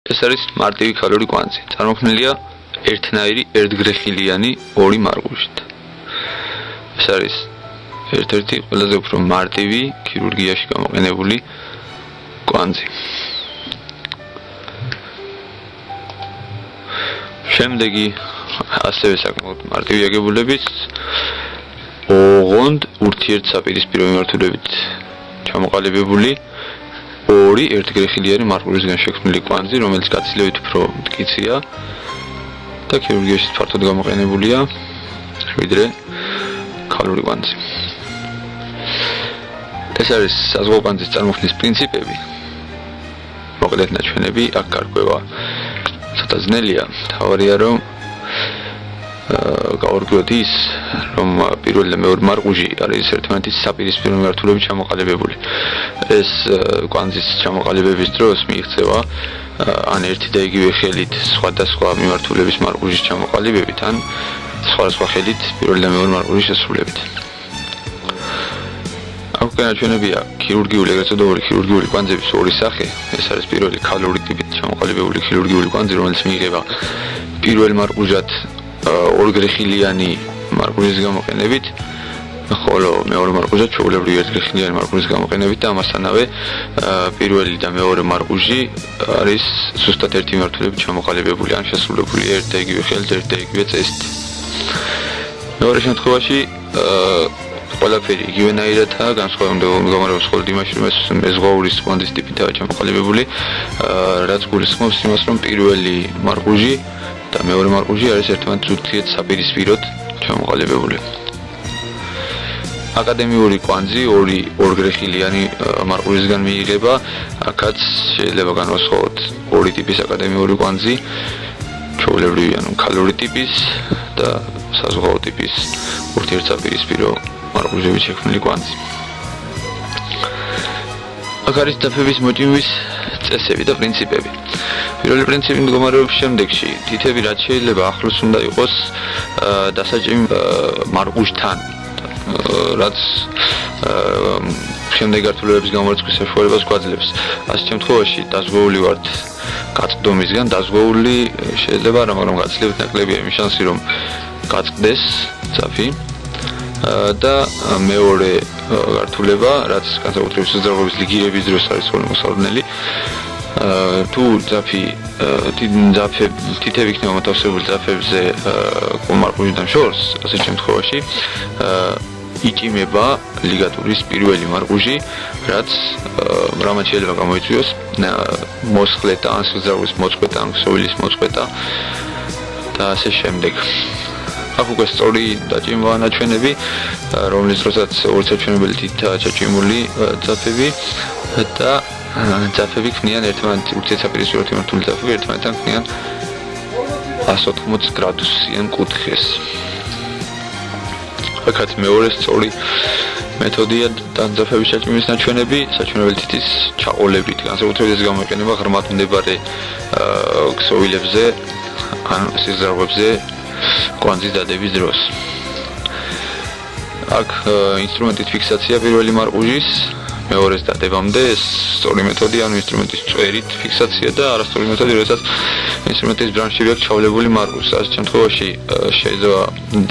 ეს არის მარტივი ქალური კვანძი. წარმოქმნილია ერთნაირი ერთგრეხილიანი ორი მარგუშით. ეს არის ერთ-ერთი ყველაზე უფრო მარტივი ქირურგიაში გამოყენებული კვანძი. შემდეგი ასევე საკმაოდ მარტივი აგებულებით ოღონდ ურთიერთსაპირისპირო მიმართულებით ჩამოყალიბებული ორი ერთგრეხილიანი მარგულისგან შექმნილი კვანძი, რომელიც გაცილებით უფრო მტკიცეა და ქირურგიაში ფართოდ გამოყენებულია ვიდრე ქალური კვანძი. ეს არის საზღვაო კვანძის წარმოქმნის პრინციპები. მოკლედ ნაჩვენები აქ გარკვევა ცოტა ძნელია. თავარია რომ გავარკვიოთ ის, რომ პირველი და მეორე მარგუჟი არის ერთმანეთის საპირისპირო მიმართულებით ჩამოყალიბებული. ეს კვანძის ჩამოყალიბების დროს მიიღწევა ან ერთი და იგივე ხელით სხვადასხვა მიმართულების მარგუჟის ჩამოყალიბებით, ან სხვადასხვა ხელით პირველი და მეორე მარგუჟის შესრულებით. აქ განაჩვენებია ქირურგიული, ეგრეთ წოდებული ქირურგიული კვანძების ორი სახე. ეს არის პირველი ქალური ტიპით ჩამოყალიბებული ქირურგიული კვანძი, რომელიც მიიღება პირველ მარგუჟად ორგრეხილიანი მარგუჟის გამოყენებით, ხოლო მეორე მარგუჟად ჩვეულებრივი ერთგრეხილიანი მარგუჟის გამოყენებით და ამასთანავე პირველი და მეორე მარგუჟი არის ზუსტად ერთი მიმართულებით ჩამოყალიბებული, ან შესრულებული ერთ და იგივე ხელით, ერთ და იგივე წესით. მეორე შემთხვევაში ყველაფერი იგივენაირადაა, განსხვავებული მდგომარეობს მხოლოდ იმაში, რომ ეს მეზღვაურის კვანძის ტიპითაა ჩამოყალიბებული, რაც გულისხმობს იმას, რომ პირველი მარგუჟი და მეორე მარგუჟი არის ერთმანეთის ურთიერთსაპირისპიროდ ჩამოყალიბებული. აკადემიური კვანძი ორი ორგრეხილიანი მარგუჟისგან მიიღება, აქაც შეიძლება განვასხვაოთ ორი ტიპის აკადემიური კვანძი, ჩვეულებრივი ანუ ქალური ტიპის და საზღვაო ტიპის ურთიერთსაპირისპირო მარგუჟებით შექმნილი კვანძი. აქ არის ძაფების მოჭიმვის წესები და პრინციპები. პირველი პრინციპი მდგომარეობს შემდეგში: თითები რაც შეიძლება ახლოს უნდა იყოს დასაჭიმ მარგუჟთან, რაც შემდეგ გართულებების გამორიცხვის საშუალებას გვაძლევს. ასეთ შემთხვევაში დაზღვეული ვართ გაწყდომისგან, დაზღვეული შეიძლება არა, მაგრამ გაცილებით ნაკლებია იმის შანსი, რომ გაწყდეს ძაფი. და მეორე გართულება, რაც განსაკუთრებით სიზრაღობის ლიგირების დროს არის ხოლმე მოსალოდნელი, თუ თითები იქნება მოთავსებული ძაფებზე მარგუჟიდან შორს, ასეთ შემთხვევაში იჭიმება ლიგატურის პირველი მარგუჟი, რამაც შეიძლება გამოიწვიოს მოსხლეტა, ან სიზრაღობის მოწყვეტა, ან ქსოვილის მოწყვეტა და ასე შემდეგ. აქ უკვე სწორი დაჭიმვაა ნაჩვენები, რომლის დროსაც ორი საჩვენებელი თითაა ჩაჭიმული ძაფები და ძაფები ქმნიან ერთმანეთის ურთიერთსაპირისპიროდ მიმართული ძაფები ერთმანეთთან ქმნიან 180 გრადუსიან კუთხეს. აქაც მეორე სწორი მეთოდია ძაფების ჩაჭიმვის ნაჩვენები, საჩვენებელი თითის ჩაყოლებით, განსაკუთრებით ეს გამოიყენება ღრმად მდებარე ქსოვილებზე ან სიზრაღებზე კვანძის დადების დროს. აქ ინსტრუმენტით ფიქსაცია პირველი მარგუჟის, მეორეს დადებამდე, ეს სწორი მეთოდი, ანუ ინსტრუმენტის წვერით ფიქსაცია და არასწორი მეთოდი, როდესაც ინსტრუმენტის ბრანშები აქვს ჩავლებული მარგუჟს. ასეთ შემთხვევაში შეიძლება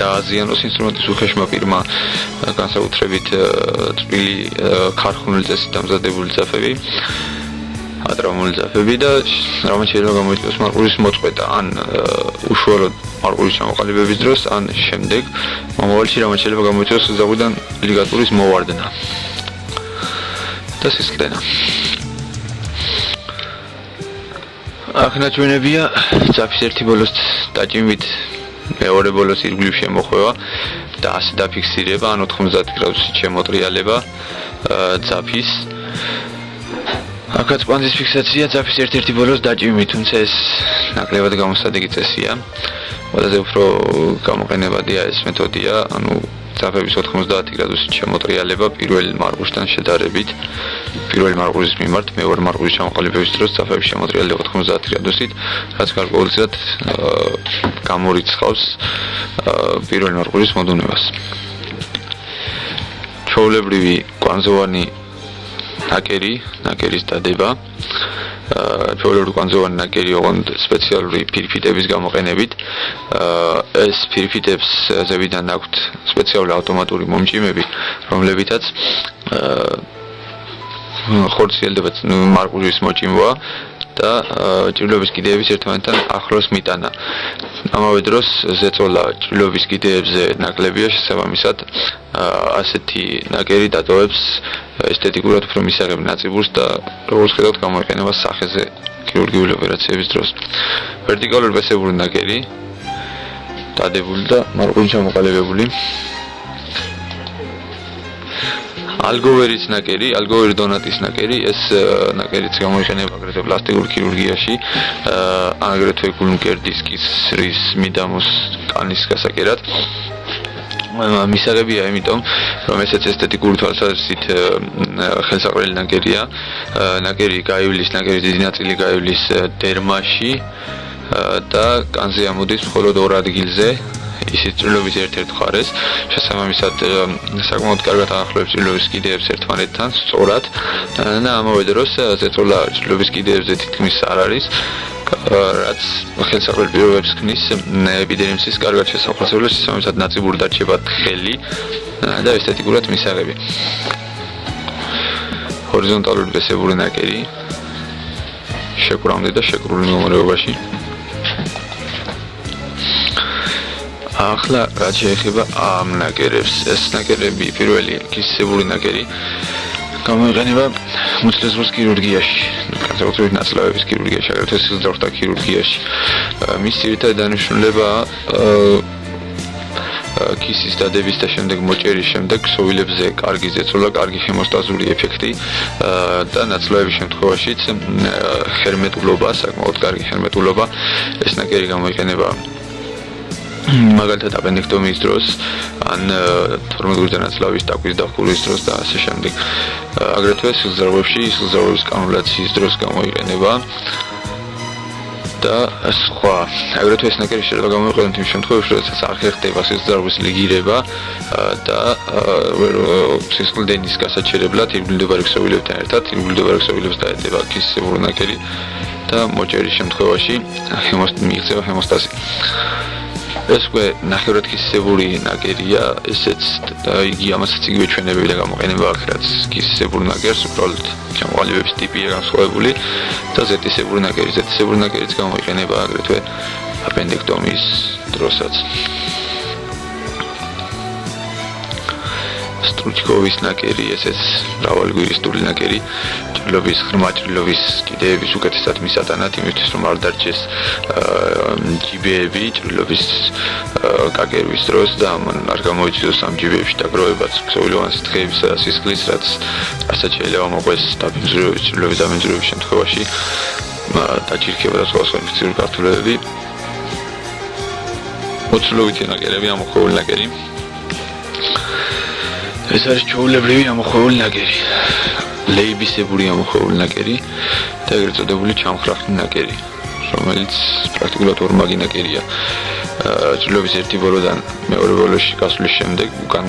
დააზიანოს ინსტრუმენტის უხეშმა პირმა განსაკუთრებით წვრილი ქარხნული წესით დამზადებული ძაფები, ატრამული ძაფები და რამაც შეიძლება გამოიწვიოს მარგუჟის მოწყვეტა, ან უშუალოდ მარგუჟის ჩამოყალიბების დროს, ან შემდეგ მომავალში რამაც შეიძლება გამოიწვიოს სიზრაღვიდან ლიგატურის მოვარდნა და სისხლდენა. აქ ნაჩვენებია ძაფის ერთი ბოლოს დაჭიმვით მეორე ბოლოს ირგვლივ შემოხვევა და ასე დაფიქსირება, ან 90 გრადუსით შემოტრიალება ძაფის. აქაც კვანძის ფიქსაცია ძაფის ერთ-ერთი ბოლოს დაჭიმვით, თუმცა ეს ნაკლებად გამოსადეგი წესია. ყველაზე უფრო გამოყენებადია ეს მეთოდია, ანუ ძაფების 90 გრადუსით შემოტრიალება პირველ მარგუჟთან შედარებით, პირველი მარგუჟის მიმართ მეორე მარგუჟის ჩამოყალიბების დროს ძაფების შემოტრიალება 90 გრადუსით, რაც გარკვეულწილად გამორიცხავს პირველი მარგუჟის მოდუნებას. ჩვეულებრივი კვანძოვანი ნაკერის დადება ჩვეულებრივი კვანძოვანი ნაკერი ოღონდ სპეციალური ფირფიტების გამოყენებით. ეს ფირფიტებს ზევიდან აქვთ სპეციალური ავტომატური მომჭიმები, რომლებითაც ხორციელდება მარყუჟის მოჭიმვა და ჭრილობის კიდეების ერთმანეთთან ახლოს მიტანა. ამავე დროს ზეწოლა ჭრილობის კიდეებზე ნაკლებია, შესაბამისად ასეთი ნაკერი დატოვებს ესთეტიკურად უფრო მისაღებ ნაწიბურს და როგორც ხედავთ გამოიყენება სახეზე ქირურგიული ოპერაციების დროს. ვერტიკალური პესებური ნაკერი დადებული და მარყუჟით ჩამოყალიბებული. ალგოვერის ნაკერი, ალგოვერი დონატის ნაკერი, ეს ნაკერიც გამოიყენება აგრეთვე პლასტიკურ ქირურგიაში, აგრეთვე გულმკერდის კისრის მიდამოს კანის გასაკერად. მისაღებია, იმიტომ რომ ესეც ესთეტიკური თვალსაზრისით ხელსაყრელი ნაკერია. ნაკერი გაივლის, ნაკერის დიდი ნაწილი გაივლის დერმაში და კანზე ამოდის მხოლოდ ორ ადგილზე. ისიც ჭრილობის ერთ-ერთ მხარეს, შესაბამისად საკმაოდ კარგად აახლოებს ჭრილობის კიდეებს ერთმანეთთან სწორად და ამავე დროს ზეწოლა ჭრილობის კიდეებზე თითქმის არ არის, რაც ხელსაყრელ პირობებს ქმნის ეპიდერმისის კარგად შესახვევას, შესაბამისად ნაწიბური დარჩება თხელი და ესთეტიკურად მისაღები. ჰორიზონტალური პესებური ნაკერი შეკრამდე და შეკრული მდგომარეობაში. ახლა რაც შეეხება ამ ნაკერებს, ეს ნაკერები პირველი კისისებური ნაკერი გამოიყენება მუცლისღვრის ქირურგიაში, განსაკუთრებით ნაწლავების ქირურგიაში, აგრეთვე სისხლძარღვთა ქირურგიაში. მის ძირითადი დანიშნულებაა კისის დადების და შემდეგ მოჭერის შემდეგ ქსოვილებზე კარგი ზეწოლა, კარგი ჰემოსტაზური ეფექტი და ნაწლავების შემთხვევაშიც ჰერმეტულობა, საკმაოდ კარგი ჰერმეტულობა. ეს ნაკერი გამოიყენება მაგალითად აპენდექტომიის დროს, ან 12 ნაწლავის დაკვის და ხურის დროს და ასე შემდეგ. აგრეთვე სისხლძარღვებში, სისხლძარღვების კანულაციის დროს გამოიყენება და სხვა. აგრეთვე ეს ნაკერი შეიძლება გამოიყენოთ იმ შემთხვევებში, როდესაც არ ხერხდება სისხლძარღვის ლიგირება და სისხლდენის გასაჩერებლად ირგვლივდებარე ქსოვილებთან ერთად, ირგვლივდებარე ქსოვილებს დაედება კისისებური ნაკერი და მოჭერის შემთხვევაში მიიღწევა ჰემოსტაზი. ეს უკვე ნახევრად კისისებური ნაკერია, ესეც იგი ამასაც იგივე ჩვენებებიდან გამოყენება აქვს, რაც კისისებურ ნაკერს, უბრალოდ ჩამოყალიბების ტიპია განსხვავებული და ზეტისებური ნაკერი. ზეტისებური ნაკერიც გამოიყენება აგრეთვე აპენდექტომიის დროსაც. სტრუჩკოვის ნაკერი, ესეც მრავალგვირისტული ნაკერი, ჭრილობის, ღრმა ჭრილობის კიდეების უკეთესად მისატანად, იმისთვის რომ არ დარჩეს ჯიბეები ჭრილობის გაგერვის დროს და არ გამოიწვიოს ამ ჯიბეებში დაგროვებაც ქსოვილოვანი სითხეებისა და სისხლის, რასაც შეიძლება მოყვეს ჭრილობის დამემძვრიების შემთხვევაში დაჭირქება და სხვა ინფექციური გართულებები. მოცულობითი ნაკერები, ამოხვეული ნაკერი. ეს არის ჩვეულებრივი ამოხვეული ნაკერი, ლეიბისებური ამოხვეული ნაკერი და ეგრეთ წოდებული ჩამხრახნი ნაკერი, რომელიც პრაქტიკულად ორმაგი ნაკერია. ჭრილობის ერთი ბოლოდან მეორე ბოლოში გასვლის შემდეგ უკან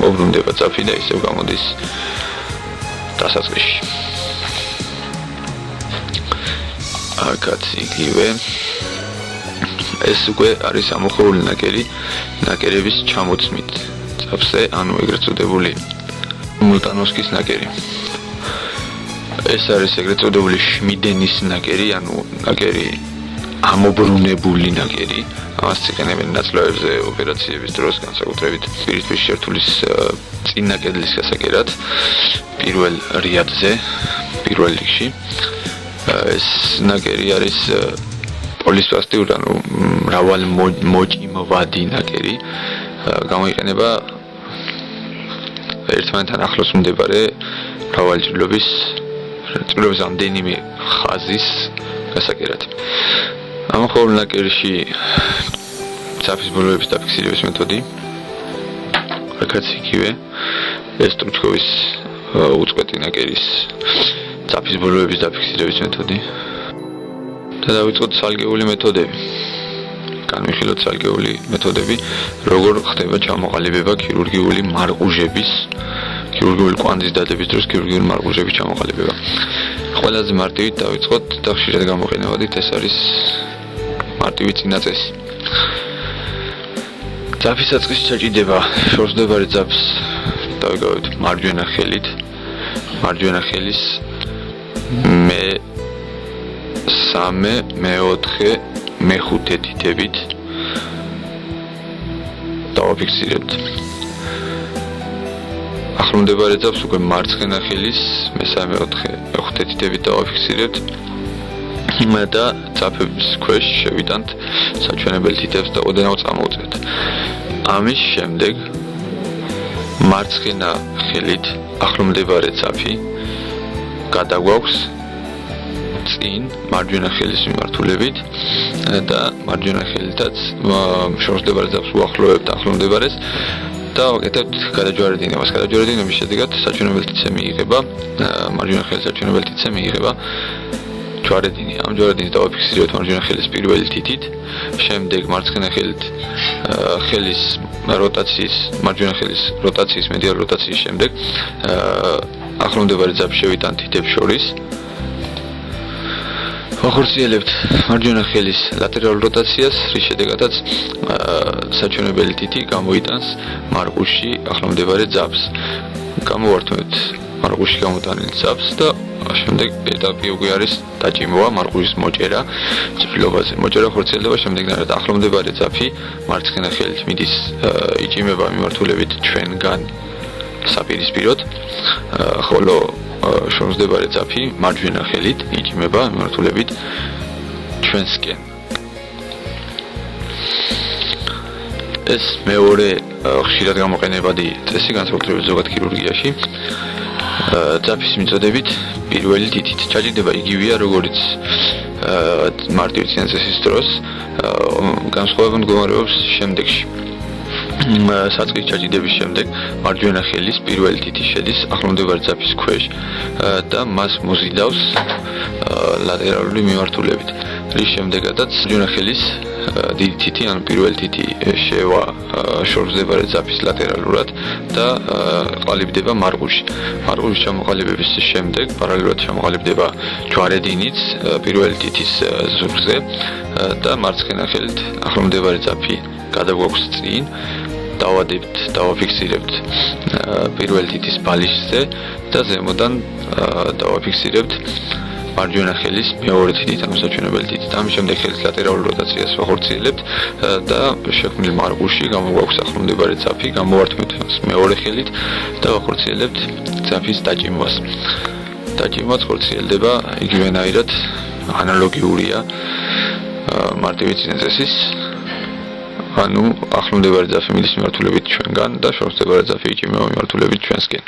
მოbrunდება წაფი და ისევ გამოდის დასაწყისში. აქაც იგივე ეს უკვე არის ამოხვეული ნაკერი, ნაკერების ჩამოცმით წაფზე, ანუ ეგრეთ წოდებული მულტანოვსკის ნაკერი. ეს არის ეგრეთ წოდებული შმიდენის ნაკერი, ანუ ნაკერი ამობრუნებული ნაკერი. ამას იყენებენ ნაწლავებზე ოპერაციების დროს, განსაკუთრებით პირისპირ შერთულის წინა კედლის გასაკერად, პირველ რიადზე, პირველ რიგში. ეს ნაკერი არის პოლისპლასტიკური, ანუ მრავალ მოჭიმვადი ნაკერი. გამოიყენება ერთმანეთთან ახლოს მდებარე მრავალი ჭრილობის რამდენიმე ხაზის გასაკერად. ამოხვეულ ნაკერში ძაფის ბოლოების დაფიქსირების მეთოდი, აქაც იგივე, ეს სტრუჩკოვის უწყვეტი ნაკერის ძაფის ბოლოების დაფიქსირების მეთოდი და დავიწყოთ სალგეული მეთოდები. განვიხილოთ სალგეული მეთოდები, როგორ ხდება ჩამოყალიბება ქირურგიული მარყუჟების, ქირურგიული კვანძის დადების დროს ქირურგიული მარყუჟების ჩამოყალიბება. ყველაზე მარტივით დავიწყოთ და ხშირად გამოყენებადით ეს არის მარტივი წინა წესი. ძაფის საწყის ჩაჭიდება შორსმდებარე ძაფს დავიგავებთ მარჯვენა ხელით. მარჯვენა ხელის მე-3, მე-4, მე-5 თითებით დავაფიქსირებთ. ახლომდებარე ძაფს უკვე მარცხენა ხელის მე-3, მე-4, მე-5 თითებით დავაფიქსირებთ. და ძაფების ქვეშ შევიტანთ საჩვენებელი თითებს და ოდენავ წამოვწევთ. ამის შემდეგ მარცხენა ხელით ახლომდებარე ძაფი გადაგვაქვს წინ მარჯვენა ხელის მიმართულებით და მარჯვენა ხელითაც შორსმდებარე ძაფს უახლოვებთ ახლომდებარეს და ვაკეთებთ გადაჯვარედინებას. გადაჯვარედინების შედეგად საჩვენებელი თითზე მიიღება მარჯვენა ხელის საჩვენებელი თითზე მიიღება ჯვარედინი. ამ ჯვარედინს დავაფიქსირებთ მარჯვენა ხელის პირველი თითით. შემდეგ მარცხენა ხელით ხელის როტაციის მარჯვენა ხელის როტაციის მედიალ როტაციის შემდეგ ახლომდებარე ძაფს შევიტანთ თითებს შორის. ვახორციელებთ მარჯვენა ხელის ლატერალურ როტაციას, რის შედეგადაც საჩვენებელი თითი გამოიტანს მარყურში ახლომდებარე ძაფს. გამოვართმევთ მარყურში გამოტანილ ძაფს და შემდეგ ეტაპი უკვე არის დაჭიმვა, მარყურის მოჭერა ჭრილობაზე. მოჭერა ხორციელდება შემდეგნაირად: ახლომდებარე ძაფი მარცხენა ხელით მიდის იჭიმება მიმართულებით ჩვენგან საპირისპიროდ, ხოლო შორსმდებარე ძაფი მარჯვენა ხელით იჭიმება მიმართულებით ჩვენსკენ. ეს მეორე ხშირად გამოყენებადი წესი განსაკუთრებით ზოგად ქირურგიაში. ძაფის მიწოდებით პირველი თითით ჩაჭიდება იგივეა როგორც მარტივი წინა წესის დროს, განსხვავება მდგომარეობს შემდეგში. საწყის ჩაჭიდების შემდეგ მარჯვენა ხელის პირველი თითი შედის ახლომდებარე ძაფის ქვეშ და მას მოზიდავს ლატერალური მიმართულებით, რის შემდეგადაც მარჯვენა ხელის დიდი თითი ან პირველი თითი შევა შორსმდებარე ძაფის ლატერალურად და ყალიბდება მარყურში. მარყურის ჩამოყალიბების შემდეგ პარალელურად ჩამოყალიბდება ჯვარედინიც პირველი თითის ზურგზე და მარცხენა ხელით ახლომდებარე ძაფი გადაგვაქვს წინ. დავაფიქსირებთ პირველი თითის ბალიშზე და ზემოდან დავაფიქსირებთ მარჯვენა ხელის მეორე თითით, ანუ საჩვენებელი თითით. ამის შემდეგ ხელის ლატერალურ როტაციას ვახორციელებთ და შექმნილ მარყურში გამოგვაქვს ახლომდებარე ძაფი, გამოვართმევთ მეორე ხელით და ვახორციელებთ ძაფის დაჭიმვას. დაჭიმვაც ხორციელდება იგივენაირად, ანალოგიურია მარტივი წინა წესის. ანუ ახლომდებარე ძაფი მიდის მიმართულებით ჩვენგან და შორსმდებარე ძაფი იჭიმება მიმართულებით ჩვენსკენ.